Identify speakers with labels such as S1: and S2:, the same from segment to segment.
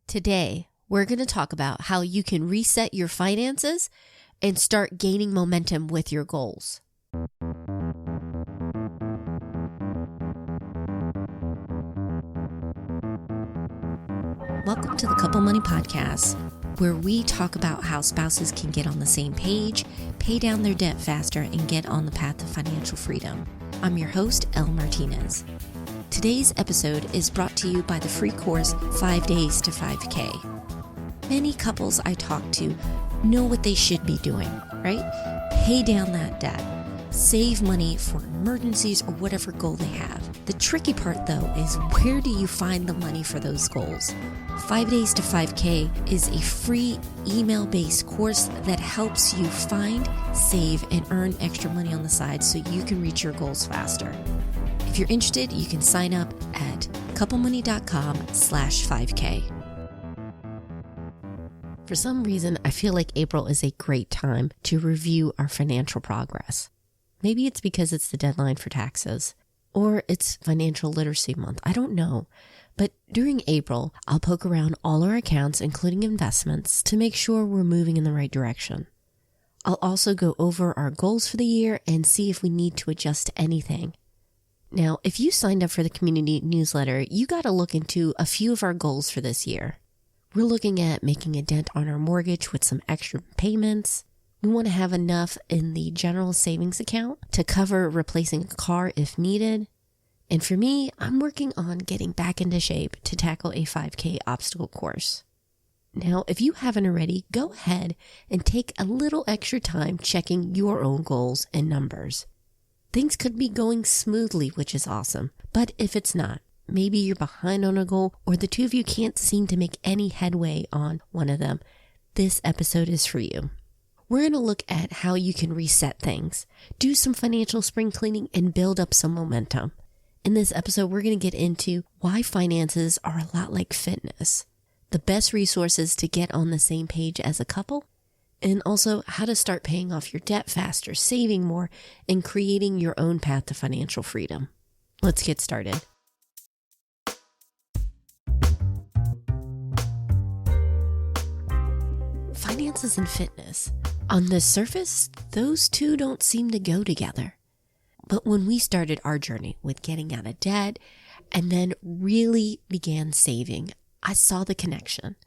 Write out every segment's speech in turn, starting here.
S1: Today, we're going to talk about how you can reset your finances and start gaining momentum with your goals. Welcome to the Couple Money Podcast, where we talk about how spouses can get on the same page, pay down their debt faster, and get on the path to financial freedom. I'm your host, Elle Martinez. Today's episode is brought to you by the free course 5 Days to 5K. Many couples I talk to know what they should be doing, right? Pay down that debt, save money for emergencies or whatever goal they have. The tricky part though is, where do you find the money for those goals? 5 Days to 5K is a free email-based course that helps you find, save, and earn extra money on the side so you can reach your goals faster. If you're interested, you can sign up at couplemoney.com/5K. For some reason, I feel like April is a great time to review our financial progress. Maybe it's because it's the deadline for taxes, or it's financial literacy month. I don't know. But during April, I'll poke around all our accounts, including investments, to make sure we're moving in the right direction. I'll also go over our goals for the year and see if we need to adjust anything. Now, if you signed up for the community newsletter, you got to look into a few of our goals for this year. We're looking at making a dent on our mortgage with some extra payments. We want to have enough in the general savings account to cover replacing a car if needed. And for me, I'm working on getting back into shape to tackle a 5K obstacle course. Now, if you haven't already, go ahead and take a little extra time checking your own goals and numbers. Things could be going smoothly, which is awesome. But if it's not, maybe you're behind on a goal, or the two of you can't seem to make any headway on one of them, this episode is for you. We're going to look at how you can reset things, do some financial spring cleaning, and build up some momentum. In this episode, we're going to get into why finances are a lot like fitness, the best resources to get on the same page as a couple, and also how to start paying off your debt faster, saving more, and creating your own path to financial freedom. Let's get started. Finances and fitness. On the surface, those two don't seem to go together. But when we started our journey with getting out of debt and then really began saving, I saw the connection.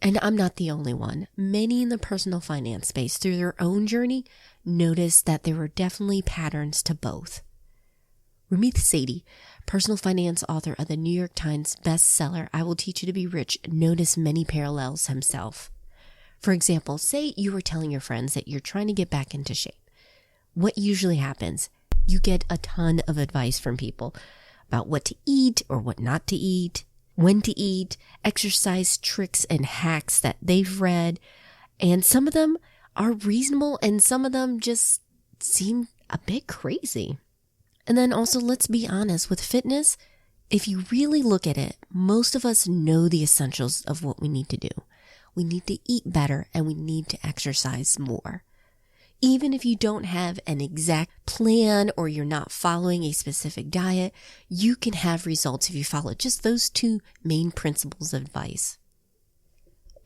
S1: And I'm not the only one. Many in the personal finance space, through their own journey, noticed that there were definitely patterns to both. Ramit Sethi, personal finance author of the New York Times bestseller, I Will Teach You to Be Rich, noticed many parallels himself. For example, say you were telling your friends that you're trying to get back into shape. What usually happens? You get a ton of advice from people about what to eat or what not to eat, when to eat, exercise tricks and hacks that they've read. And some of them are reasonable and some of them just seem a bit crazy. And then also, let's be honest, with fitness, if you really look at it, most of us know the essentials of what we need to do. We need to eat better and we need to exercise more. Even if you don't have an exact plan or you're not following a specific diet, you can have results if you follow just those two main principles of advice.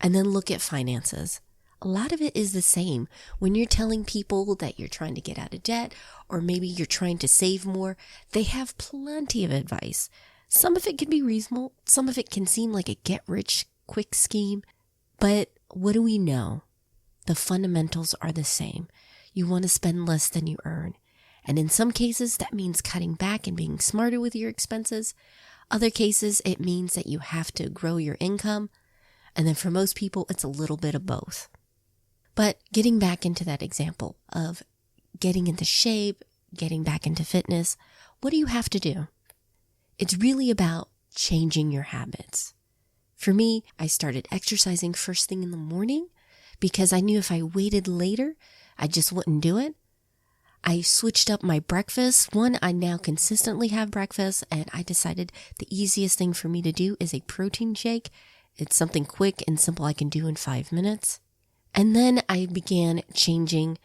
S1: And then look at finances. A lot of it is the same. When you're telling people that you're trying to get out of debt, or maybe you're trying to save more, they have plenty of advice. Some of it can be reasonable. Some of it can seem like a get-rich-quick scheme. But what do we know? The fundamentals are the same. You want to spend less than you earn. And in some cases, that means cutting back and being smarter with your expenses. Other cases, it means that you have to grow your income. And then for most people, it's a little bit of both. But getting back into that example of getting into shape, getting back into fitness, what do you have to do? It's really about changing your habits. For me, I started exercising first thing in the morning because I knew if I waited later, I just wouldn't do it. I switched up my breakfast. I now consistently have breakfast, and I decided the easiest thing for me to do is a protein shake. It's something quick and simple I can do in 5 minutes. And then I began changing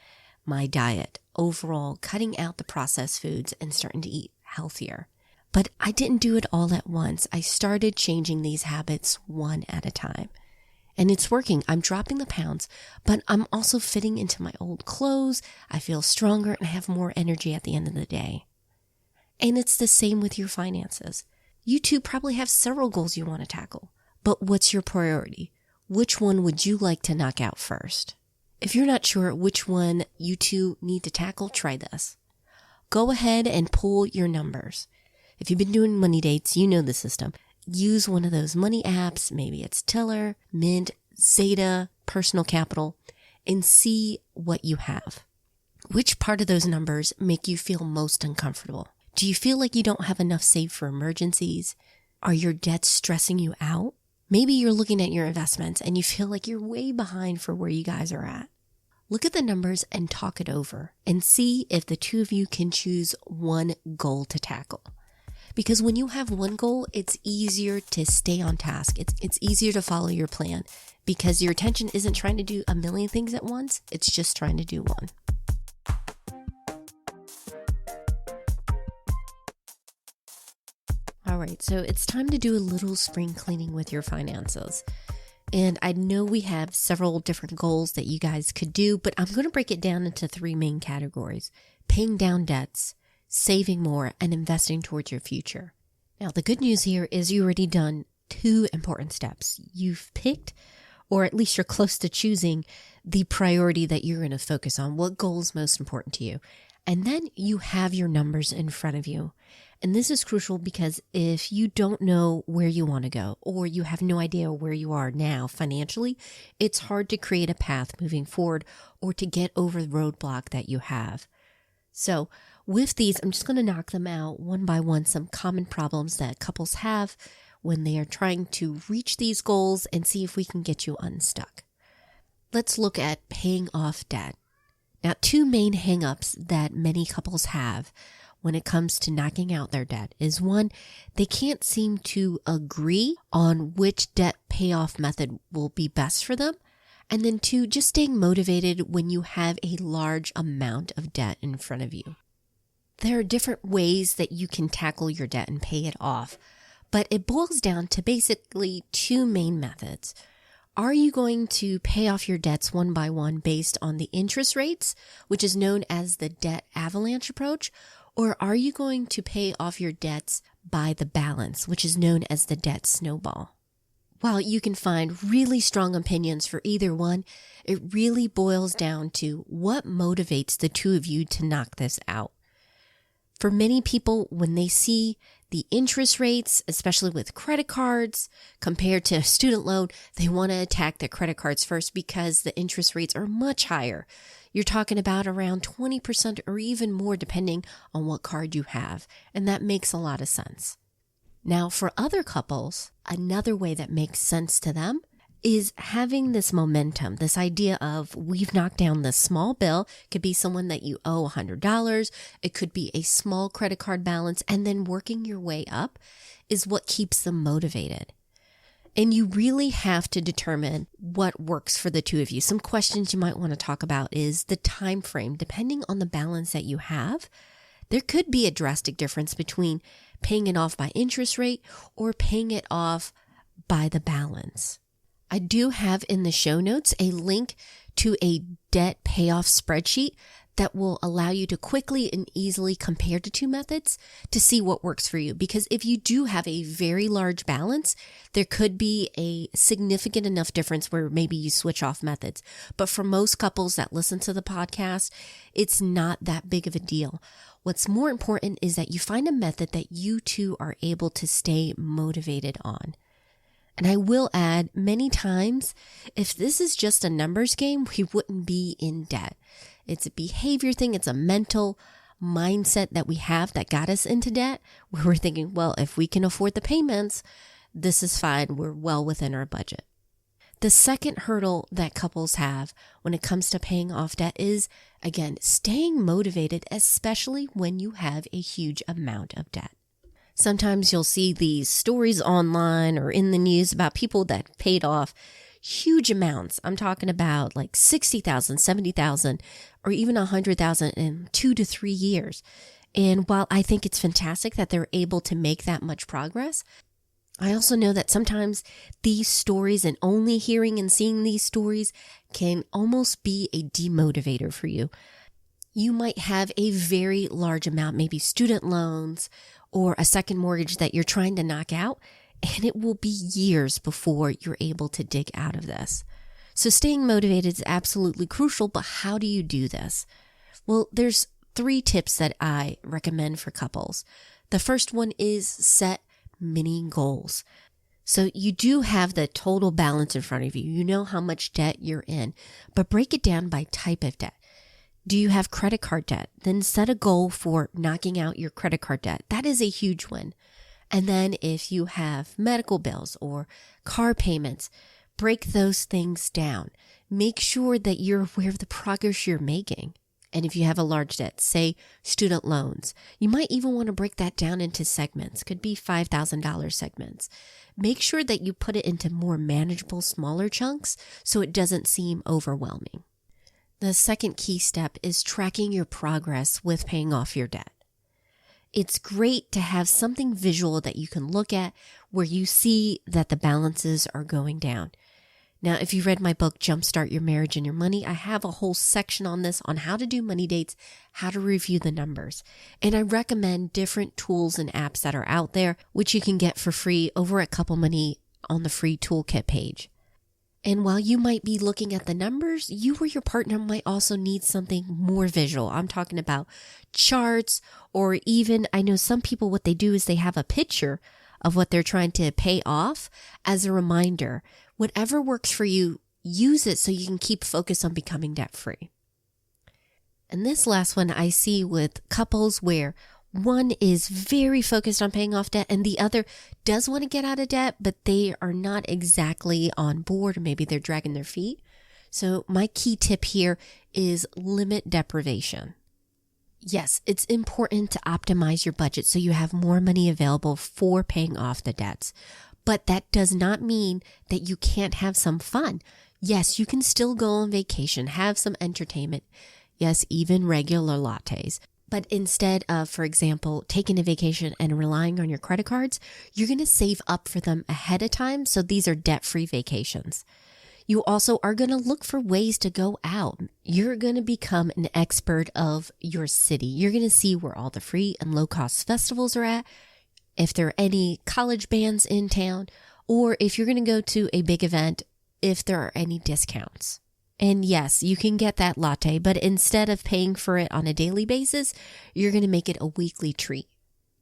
S1: my diet overall, cutting out the processed foods and starting to eat healthier. But I didn't do it all at once. I started changing these habits one at a time. And it's working. I'm dropping the pounds, but I'm also fitting into my old clothes. I feel stronger and I have more energy at the end of the day. And it's the same with your finances. You too probably have several goals you want to tackle. But what's your priority? Which one would you like to knock out first? If you're not sure which one you two need to tackle, try this. Go ahead and pull your numbers. If you've been doing money dates, you know the system. Use one of those money apps. Maybe it's Tiller, Mint, Zeta, Personal Capital, and see what you have. Which part of those numbers make you feel most uncomfortable? Do you feel like you don't have enough saved for emergencies? Are your debts stressing you out? Maybe you're looking at your investments and you feel like you're way behind for where you guys are at. Look at the numbers and talk it over and see if the two of you can choose one goal to tackle. Because when you have one goal, it's easier to stay on task. It's easier to follow your plan because your attention isn't trying to do a million things at once. It's just trying to do one. All right, so it's time to do a little spring cleaning with your finances. And I know we have several different goals that you guys could do, but I'm going to break it down into 3 main categories: paying down debts, saving more, and investing towards your future. Now, the good news here is you've already done 2 important steps. You've picked, or at least you're close to choosing, the priority that you're going to focus on, what goal is most important to you. And then you have your numbers in front of you. And this is crucial because if you don't know where you want to go, or you have no idea where you are now financially, it's hard to create a path moving forward or to get over the roadblock that you have. So with these, I'm just going to knock them out one by one, some common problems that couples have when they are trying to reach these goals, and see if we can get you unstuck. Let's look at paying off debt. Now, 2 main hangups that many couples have when it comes to knocking out their debt is 1, they can't seem to agree on which debt payoff method will be best for them. And then 2, just staying motivated when you have a large amount of debt in front of you. There are different ways that you can tackle your debt and pay it off, but it boils down to basically 2 main methods. Are you going to pay off your debts one by one based on the interest rates, which is known as the debt avalanche approach, or are you going to pay off your debts by the balance, which is known as the debt snowball? While you can find really strong opinions for either one, it really boils down to what motivates the 2 of you to knock this out. For many people, when they see the interest rates, especially with credit cards, compared to a student loan, they want to attack the credit cards first because the interest rates are much higher. You're talking about around 20% or even more depending on what card you have, and that makes a lot of sense. Now, for other couples, another way that makes sense to them is having this momentum, this idea of we've knocked down this small bill. It could be someone that you owe $100. It could be a small credit card balance, and then working your way up is what keeps them motivated. And you really have to determine what works for the 2 of you. Some questions you might want to talk about is the time frame. Depending on the balance that you have, there could be a drastic difference between paying it off by interest rate or paying it off by the balance. I do have in the show notes a link to a debt payoff spreadsheet that will allow you to quickly and easily compare the 2 methods to see what works for you. Because if you do have a very large balance, there could be a significant enough difference where maybe you switch off methods. But for most couples that listen to the podcast, it's not that big of a deal. What's more important is that you find a method that you two are able to stay motivated on. And I will add, many times, if this is just a numbers game, we wouldn't be in debt. It's a behavior thing. It's a mental mindset that we have that got us into debt, where we're thinking, well, if we can afford the payments, this is fine. We're well within our budget. The second hurdle that couples have when it comes to paying off debt is, again, staying motivated, especially when you have a huge amount of debt. Sometimes you'll see these stories online or in the news about people that paid off huge amounts. I'm talking about like $60,000, $70,000, or even $100,000 in 2 to 3 years. And while I think it's fantastic that they're able to make that much progress, I also know that sometimes these stories and only hearing and seeing these stories can almost be a demotivator for you. You might have a very large amount, maybe student loans or a second mortgage that you're trying to knock out, and it will be years before you're able to dig out of this. So staying motivated is absolutely crucial, but how do you do this? Well, there's 3 tips that I recommend for couples. The first one is set mini goals. So you do have the total balance in front of you. You know how much debt you're in, but break it down by type of debt. Do you have credit card debt? Then set a goal for knocking out your credit card debt. That is a huge win. And then if you have medical bills or car payments, break those things down. Make sure that you're aware of the progress you're making. And if you have a large debt, say student loans, you might even want to break that down into segments. Could be $5,000 segments. Make sure that you put it into more manageable, smaller chunks so it doesn't seem overwhelming. The second key step is tracking your progress with paying off your debt. It's great to have something visual that you can look at where you see that the balances are going down. Now, if you read my book, Jumpstart Your Marriage and Your Money, I have a whole section on this, on how to do money dates, how to review the numbers. And I recommend different tools and apps that are out there, which you can get for free over at Couple Money on the free toolkit page. And while you might be looking at the numbers, you or your partner might also need something more visual. I'm talking about charts, or even, I know some people, what they do is they have a picture of what they're trying to pay off as a reminder. Whatever works for you, use it so you can keep focused on becoming debt-free. And this last one I see with couples where one is very focused on paying off debt and the other does want to get out of debt, but they are not exactly on board, or maybe they're dragging their feet. So my key tip here is limit deprivation. Yes, it's important to optimize your budget so you have more money available for paying off the debts. But that does not mean that you can't have some fun. Yes, you can still go on vacation, have some entertainment. Yes, even regular lattes. But instead of, for example, taking a vacation and relying on your credit cards, you're going to save up for them ahead of time. So these are debt-free vacations. You also are going to look for ways to go out. You're going to become an expert of your city. You're going to see where all the free and low-cost festivals are at, if there are any college bands in town, or if you're going to go to a big event, if there are any discounts. And yes, you can get that latte, but instead of paying for it on a daily basis, you're going to make it a weekly treat.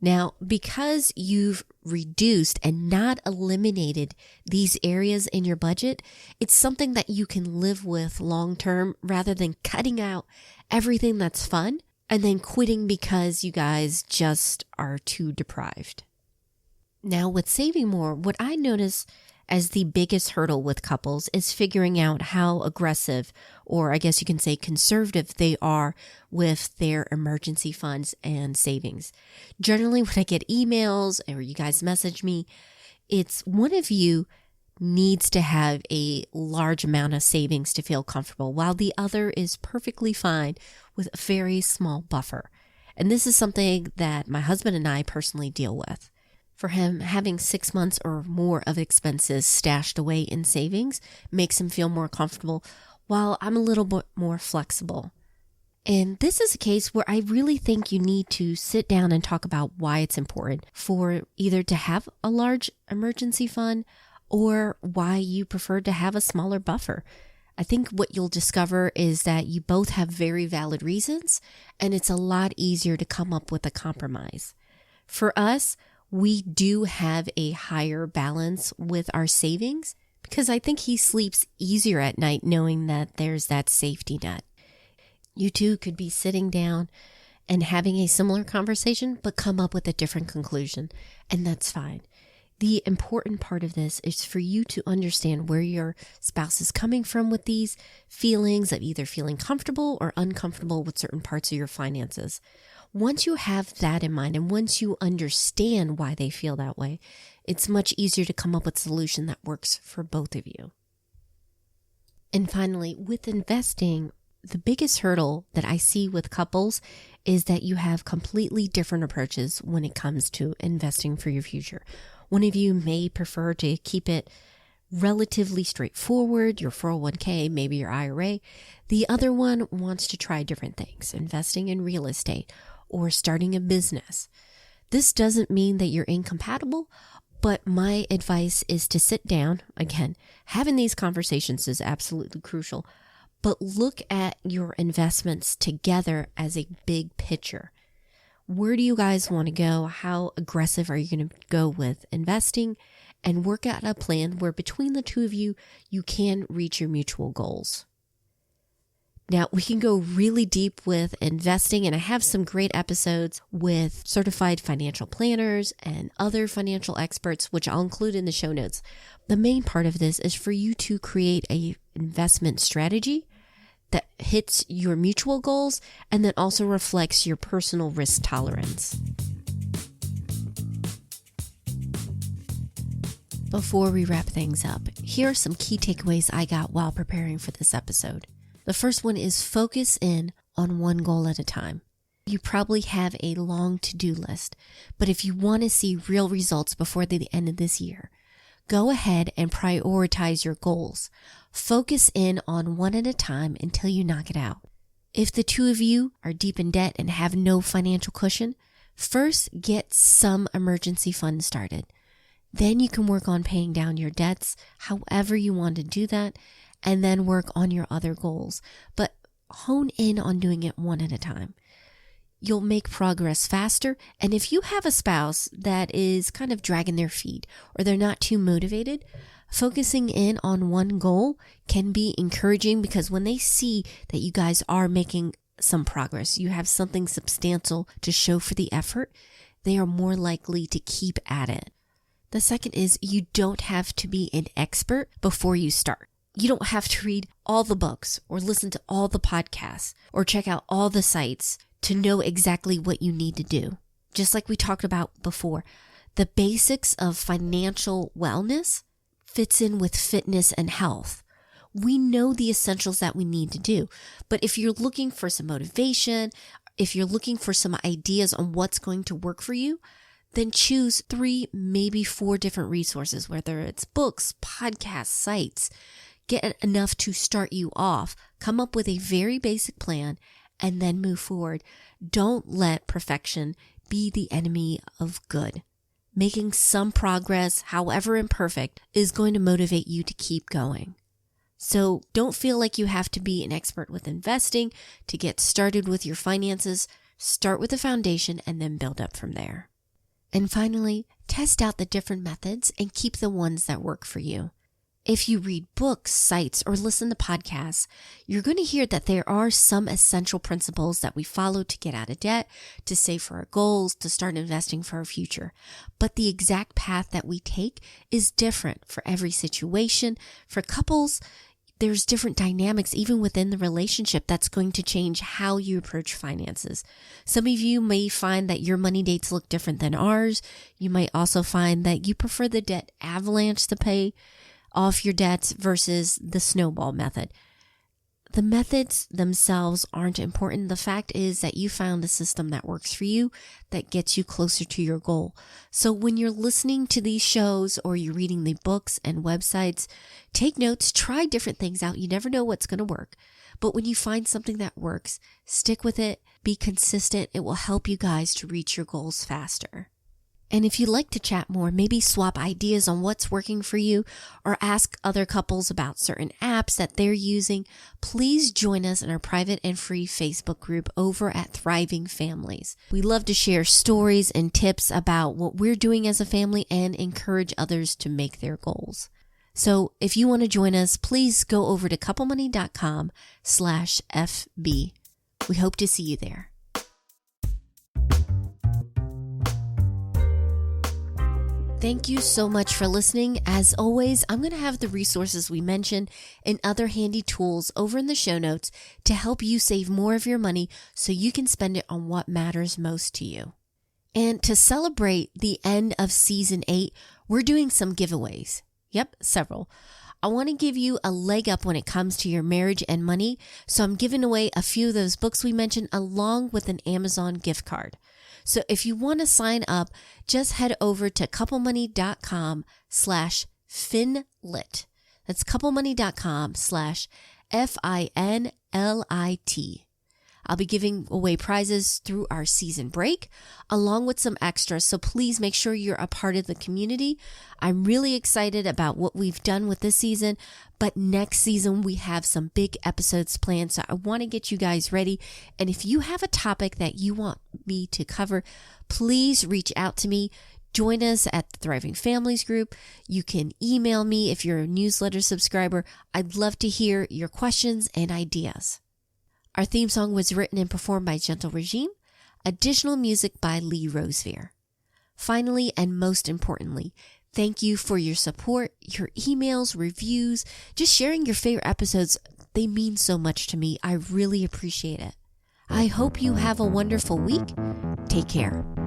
S1: Now, because you've reduced and not eliminated these areas in your budget, it's something that you can live with long term rather than cutting out everything that's fun and then quitting because you guys just are too deprived. Now, with saving more, what I notice as the biggest hurdle with couples is figuring out how aggressive, or I guess you can say conservative, they are with their emergency funds and savings. Generally, when I get emails or you guys message me, it's one of you needs to have a large amount of savings to feel comfortable, while the other is perfectly fine with a very small buffer. And this is something that my husband and I personally deal with. For him, having 6 months or more of expenses stashed away in savings makes him feel more comfortable, while I'm a little bit more flexible. And this is a case where I really think you need to sit down and talk about why it's important for either to have a large emergency fund or why you prefer to have a smaller buffer. I think what you'll discover is that you both have very valid reasons, and it's a lot easier to come up with a compromise. For us, we do have a higher balance with our savings because I think he sleeps easier at night knowing that there's that safety net. You two could be sitting down and having a similar conversation, but come up with a different conclusion, and that's fine. The important part of this is for you to understand where your spouse is coming from with these feelings of either feeling comfortable or uncomfortable with certain parts of your finances. Once you have that in mind and once you understand why they feel that way, it's much easier to come up with a solution that works for both of you. And finally, with investing, the biggest hurdle that I see with couples is that you have completely different approaches when it comes to investing for your future. One of you may prefer to keep it relatively straightforward, your 401k, maybe your IRA. The other one wants to try different things, investing in real estate or starting a business. This doesn't mean that you're incompatible, but my advice is to sit down. Again, having these conversations is absolutely crucial, but look at your investments together as a big picture. Where do you guys want to go? How aggressive are you going to go with investing? And work out a plan where between the two of you, you can reach your mutual goals. Now, we can go really deep with investing, and I have some great episodes with certified financial planners and other financial experts, which I'll include in the show notes. The main part of this is for you to create an investment strategy that hits your mutual goals and that also reflects your personal risk tolerance. Before we wrap things up, here are some key takeaways I got while preparing for this episode. The first one is focus in on one goal at a time. You probably have a long to-do list, but if you want to see real results before the end of this year, go ahead and prioritize your goals. Focus in on one at a time until you knock it out. If the two of you are deep in debt and have no financial cushion, first get some emergency fund started. Then you can work on paying down your debts, however you want to do that, and then work on your other goals. But hone in on doing it one at a time. You'll make progress faster. And if you have a spouse that is kind of dragging their feet or they're not too motivated, focusing in on one goal can be encouraging because when they see that you guys are making some progress, you have something substantial to show for the effort, they are more likely to keep at it. The second is you don't have to be an expert before you start. You don't have to read all the books or listen to all the podcasts or check out all the sites to know exactly what you need to do. Just like we talked about before, the basics of financial wellness fits in with fitness and health. We know the essentials that we need to do, but if you're looking for some motivation, if you're looking for some ideas on what's going to work for you, then choose 3, maybe 4 different resources, whether it's books, podcasts, sites. Get enough to start you off. Come up with a very basic plan and then move forward. Don't let perfection be the enemy of good. Making some progress, however imperfect, is going to motivate you to keep going. So don't feel like you have to be an expert with investing to get started with your finances. Start with the foundation and then build up from there. And finally, test out the different methods and keep the ones that work for you. If you read books, sites, or listen to podcasts, you're going to hear that there are some essential principles that we follow to get out of debt, to save for our goals, to start investing for our future. But the exact path that we take is different for every situation. For couples, there's different dynamics even within the relationship that's going to change how you approach finances. Some of you may find that your money dates look different than ours. You might also find that you prefer the debt avalanche to pay off your debts versus the snowball method. The methods themselves aren't important. The fact is that you found a system that works for you, that gets you closer to your goal. So when you're listening to these shows or you're reading the books and websites, take notes, try different things out. You never know what's going to work. But when you find something that works, stick with it, be consistent. It will help you guys to reach your goals faster. And if you'd like to chat more, maybe swap ideas on what's working for you or ask other couples about certain apps that they're using, please join us in our private and free Facebook group over at Thriving Families. We love to share stories and tips about what we're doing as a family and encourage others to make their goals. So if you want to join us, please go over to couplemoney.com/FB. We hope to see you there. Thank you so much for listening. As always, I'm going to have the resources we mentioned and other handy tools over in the show notes to help you save more of your money so you can spend it on what matters most to you. And to celebrate the end of season 8, we're doing some giveaways. Yep, several. I want to give you a leg up when it comes to your marriage and money. So I'm giving away a few of those books we mentioned along with an Amazon gift card. So if you want to sign up, just head over to couplemoney.com/finlit. That's couplemoney.com/FINLIT. I'll be giving away prizes through our season break, along with some extras. So please make sure you're a part of the community. I'm really excited about what we've done with this season, but next season we have some big episodes planned. So I want to get you guys ready. And if you have a topic that you want me to cover, please reach out to me. Join us at the Thriving Families group. You can email me if you're a newsletter subscriber. I'd love to hear your questions and ideas. Our theme song was written and performed by Gentle Regime. Additional music by Lee Rosevere. Finally, and most importantly, thank you for your support, your emails, reviews, just sharing your favorite episodes. They mean so much to me. I really appreciate it. I hope you have a wonderful week. Take care.